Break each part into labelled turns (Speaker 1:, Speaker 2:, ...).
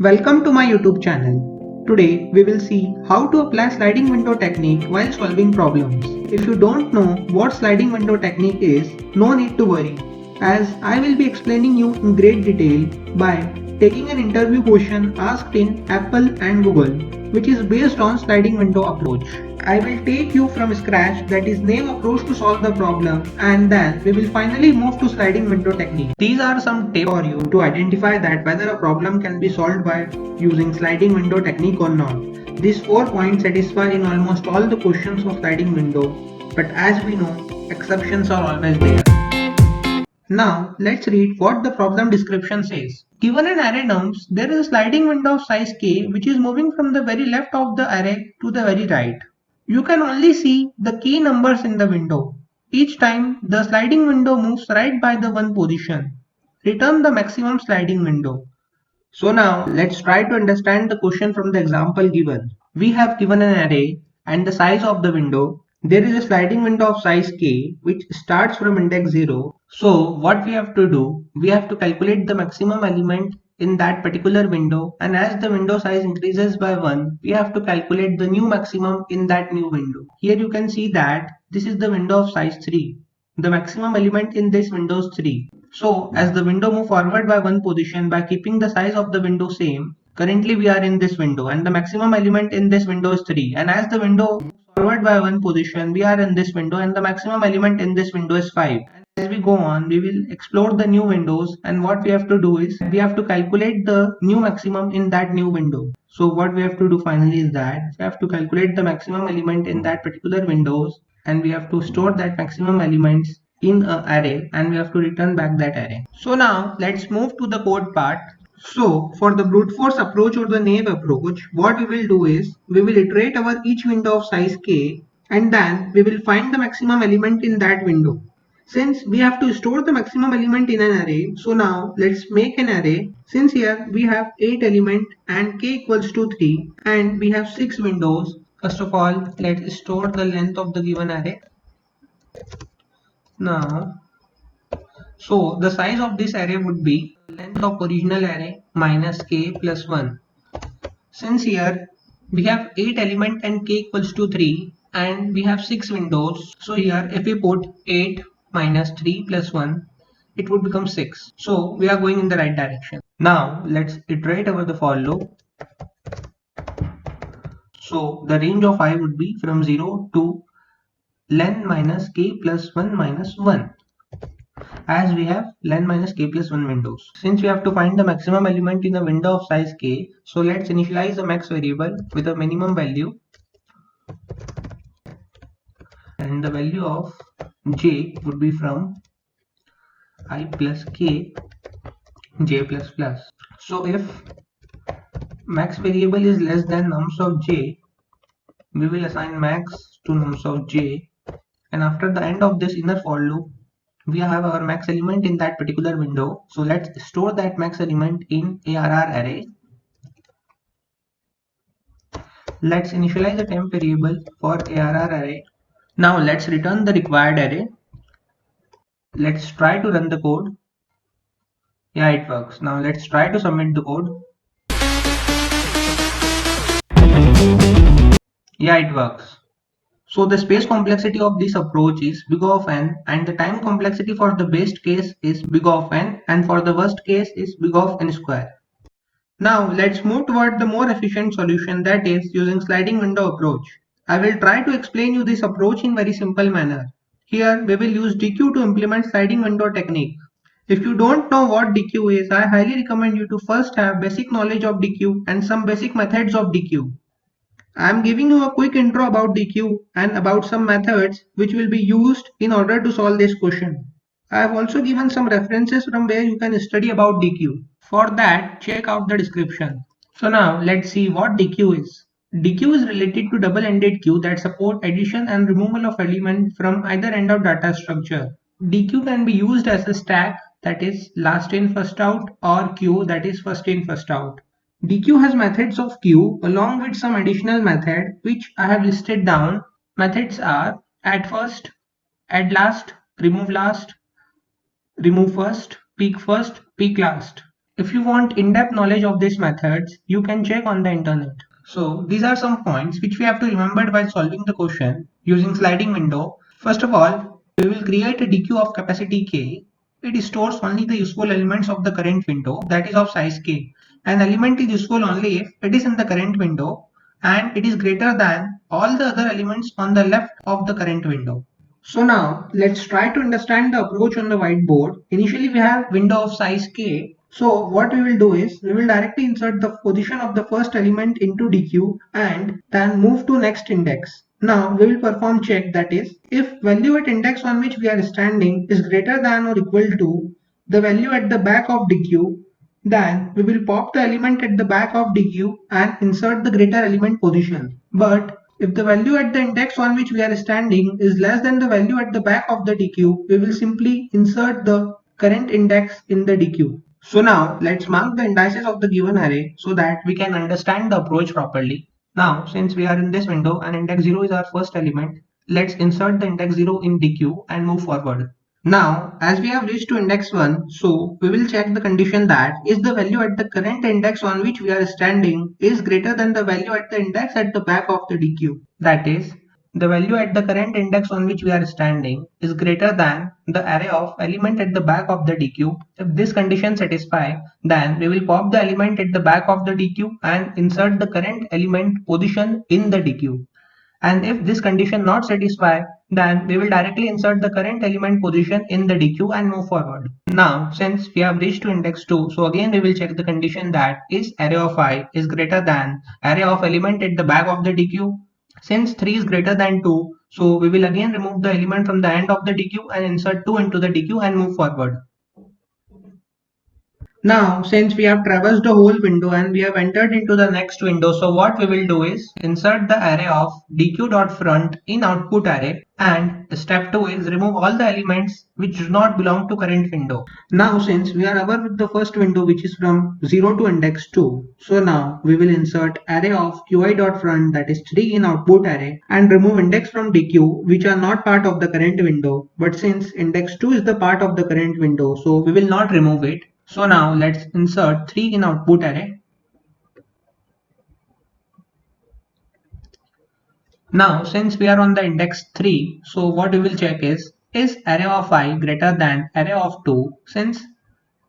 Speaker 1: Welcome to my YouTube channel. Today we will see how to apply sliding window technique while solving problems. If you don't know what sliding window technique is, no need to worry, as I will be explaining you in great detail by taking an interview question asked in Apple and Google, which is based on sliding window approach. I will take you from scratch, that is name approach to solve the problem, and then we will finally move to sliding window technique. These are some tips for you to identify that whether a problem can be solved by using sliding window technique or not. These 4 points satisfy in almost all the questions of sliding window, but as we know, exceptions are always there. Now let's read what the problem description says. Given an array nums, there is a sliding window of size k which is moving from the very left of the array to the very right. You can only see the key numbers in the window. Each time the sliding window moves right by the one position. Return the maximum sliding window. So now let's try to understand the question from the example given. We have given an array and the size of the window. There is a sliding window of size k which starts from index 0. So what we have to do, we have to calculate the maximum element in that particular window, and as the window size increases by 1, we have to calculate the new maximum in that new window. Here you can see that this is the window of size 3. The maximum element in this window is 3. So as the window move forward by one position by keeping the size of the window same, currently we are in this window and the maximum element in this window is 3. And as the window moves forward by one position, we are in this window and the maximum element in this window is 5. And as we go on, we will explore the new windows, and what we have to do is we have to calculate the new maximum in that new window. So what we have to do finally is that we have to calculate the maximum element in that particular windows, and we have to store that maximum elements in an array, and we have to return back that array. So now let's move to the code part. So for the brute force approach or the naive approach, what we will do is we will iterate over each window of size k, and then we will find the maximum element in that window. Since we have to store the maximum element in an array, so now let's make an array. Since here we have 8 element and k equals to 3 and we have 6 windows, first of all let's store the length of the given array. Now, so the size of this array would be length of original array minus k plus 1. Since here we have 8 element and k equals to 3 and we have 6 windows, so here if we put 8 minus 3 plus 1, it would become 6. So we are going in the right direction. Now let's iterate over the for loop. So the range of I would be from 0 to len minus k plus 1 minus 1, as we have len minus k plus 1 windows. Since we have to find the maximum element in a window of size k, so let's initialize the max variable with a minimum value, and the value of j would be from I plus k j plus plus. So if max variable is less than nums of j, we will assign max to nums of j, and after the end of this inner for loop we have our max element in that particular window. So let's store that max element in ARR array. Let's initialize a temp variable for ARR array. Now let's return the required array. Let's try to run the code. Yeah, it works. Now let's try to submit the code. Yeah, it works. So the space complexity of this approach is big O of n, and the time complexity for the best case is big O of n, and for the worst case is big O of n square. Now let's move toward the more efficient solution, that is using sliding window approach. I will try to explain you this approach in very simple manner. Here we will use DQ to implement sliding window technique. If you don't know what DQ is, I highly recommend you to first have basic knowledge of DQ and some basic methods of DQ. I am giving you a quick intro about DQ and about some methods which will be used in order to solve this question. I have also given some references from where you can study about DQ. For that, check out the description. So now let's see what DQ is. DQ is related to double-ended queue that support addition and removal of element from either end of data structure. DQ can be used as a stack, that is last in first out, or queue, that is first in first out. DQ has methods of queue along with some additional method which I have listed down. Methods are add first, add last, remove first, peak last. If you want in-depth knowledge of these methods, you can check on the internet. So these are some points which we have to remember while solving the question using sliding window. First of all, we will create a DQ of capacity K. It stores only the useful elements of the current window, that is of size K. An element is useful only if it is in the current window and it is greater than all the other elements on the left of the current window. So now let's try to understand the approach on the whiteboard. Initially we have window of size K. So what we will do is we will directly insert the position of the first element into DQ and then move to next index. Now we will perform check, that is, if value at index on which we are standing is greater than or equal to the value at the back of DQ, then we will pop the element at the back of DQ and insert the greater element position. But if the value at the index on which we are standing is less than the value at the back of the DQ, we will simply insert the current index in the DQ. So now let's mark the indices of the given array so that we can understand the approach properly. Now since we are in this window and index 0 is our first element, let's insert the index 0 in DQ and move forward. Now, as we have reached to index 1, so we will check the condition that is the value at the current index on which we are standing is greater than the value at the index at the back of the DQ. That is, the value at the current index on which we are standing is greater than the array of element at the back of the DQ. If this condition satisfies, then we will pop the element at the back of the DQ and insert the current element position in the DQ. And if this condition not satisfied, then we will directly insert the current element position in the DQ and move forward. Now, since we have reached to index 2, so again we will check the condition that is array of I is greater than array of element at the back of the DQ. Since 3 is greater than 2, so we will again remove the element from the end of the DQ and insert 2 into the DQ and move forward. Now, since we have traversed the whole window and we have entered into the next window, so what we will do is insert the array of dq.front in output array, and step 2 is remove all the elements which do not belong to current window. Now, since we are aware with the first window which is from 0 to index 2, so now we will insert array of qi.front, that is 3 in output array, and remove index from dq which are not part of the current window. But since index 2 is the part of the current window, so we will not remove it. So now let's insert 3 in output array. Now since we are on the index 3, so what we will check is array of I greater than array of 2? Since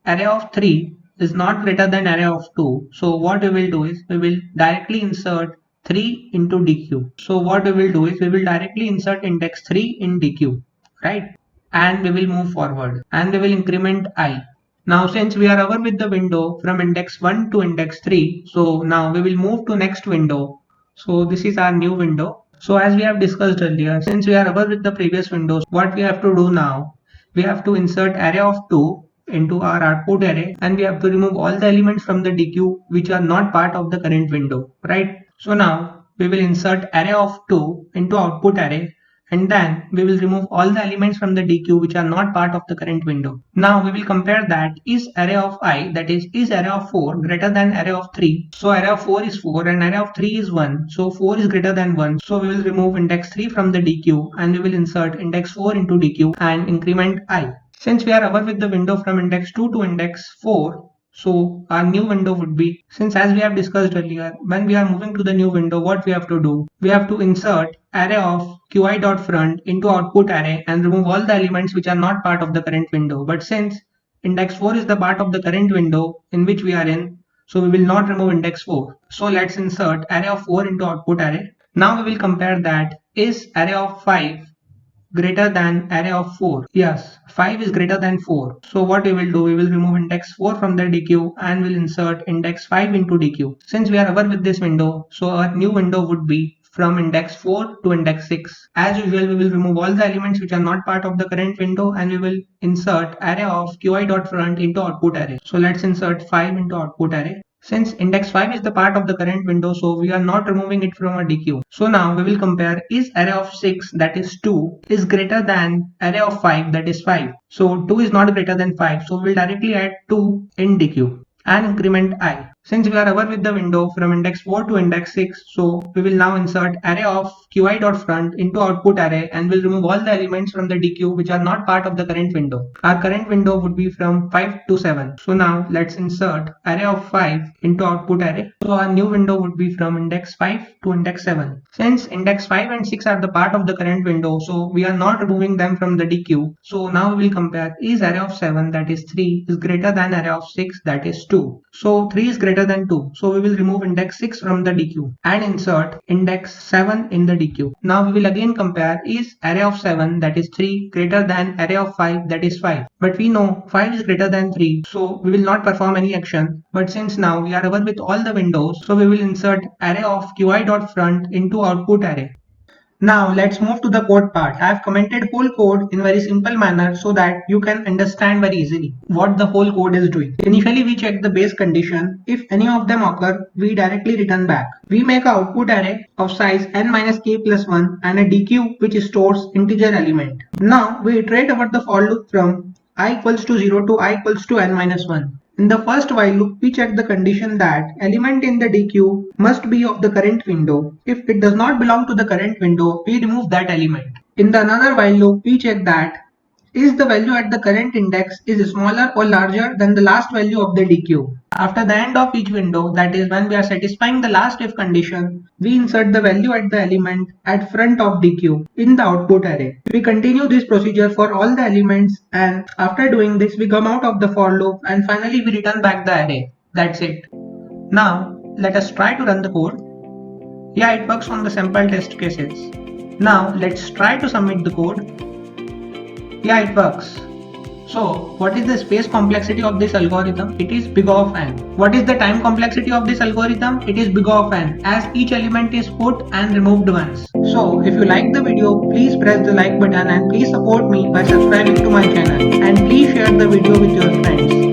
Speaker 1: array of 3 is not greater than array of 2, so what we will do is we will directly insert 3 into DQ. So what we will do is we will directly insert index 3 in DQ, right? And we will move forward and we will increment I. Now since we are over with the window from index 1 to index 3, so now we will move to next window. So this is our new window. So as we have discussed earlier, since we are over with the previous windows, what we have to do now, we have to insert array of 2 into our output array, and we have to remove all the elements from the DQ which are not part of the current window, right? So now we will insert array of 2 into output array, and then we will remove all the elements from the DQ which are not part of the current window. Now we will compare that is array of I, that is array of 4 greater than array of 3. So array of 4 is 4 and array of 3 is 1. So 4 is greater than 1. So we will remove index 3 from the DQ and we will insert index 4 into DQ and increment I. Since we are over with the window from index 2 to index 4, so our new window would be, since as we have discussed earlier, when we are moving to the new window, what we have to do? We have to insert array of qi.front into output array and remove all the elements which are not part of the current window. But since index 4 is the part of the current window in which we are in, so we will not remove index 4. So let's insert array of 4 into output array. Now we will compare that is array of 5 greater than array of 4. Yes, 5 is greater than 4. So what we will do, we will remove index 4 from the DQ and will insert index 5 into DQ. Since we are over with this window, so our new window would be from index 4 to index 6. As usual, we will remove all the elements which are not part of the current window and we will insert array of qi.front into output array. So let's insert 5 into output array. Since index 5 is the part of the current window, so we are not removing it from our DQ. So now we will compare is array of 6, that is 2, is greater than array of 5, that is 5. So 2 is not greater than 5, so we will directly add 2 in DQ and increment I. Since we are over with the window from index 4 to index 6, so we will now insert array of qi.front into output array and will remove all the elements from the DQ which are not part of the current window. Our current window would be from 5 to 7. So now let's insert array of 5 into output array. So our new window would be from index 5 to index 7. Since index 5 and 6 are the part of the current window, so we are not removing them from the DQ. So now we will compare is array of 7, that is 3, is greater than array of 6, that is 2. So 3 is greater than 2. So we will remove index 6 from the DQ and insert index 7 in the DQ. Now we will again compare is array of 7, that is 3, greater than array of 5, that is 5. But we know 5 is greater than 3, so we will not perform any action. But since now we are over with all the windows, so we will insert array of qi.front into output array. Now let's move to the code part. I have commented whole code in very simple manner so that you can understand very easily what the whole code is doing. Initially we check the base condition. If any of them occur, we directly return back. We make an output array of size n minus k plus 1 and a DQ which stores integer element. Now we iterate over the for loop from I equals to 0 to I equals to n minus 1. In the first while loop, we check the condition that element in the DQ must be of the current window. If it does not belong to the current window, we remove that element. In the another while loop, we check that is the value at the current index is smaller or larger than the last value of the DQ. After the end of each window, that is when we are satisfying the last if condition, we insert the value at the element at front of DQ in the output array. We continue this procedure for all the elements, and after doing this we come out of the for loop and finally we return back the array. That's it. Now let us try to run the code. Yeah, it works on the sample test cases. Now let's try to submit the code. Yeah, it works. So, what is the space complexity of this algorithm? It is big O of n. What is the time complexity of this algorithm? It is big O of n, as each element is put and removed once. So, if you like the video, please press the like button and please support me by subscribing to my channel. And please share the video with your friends.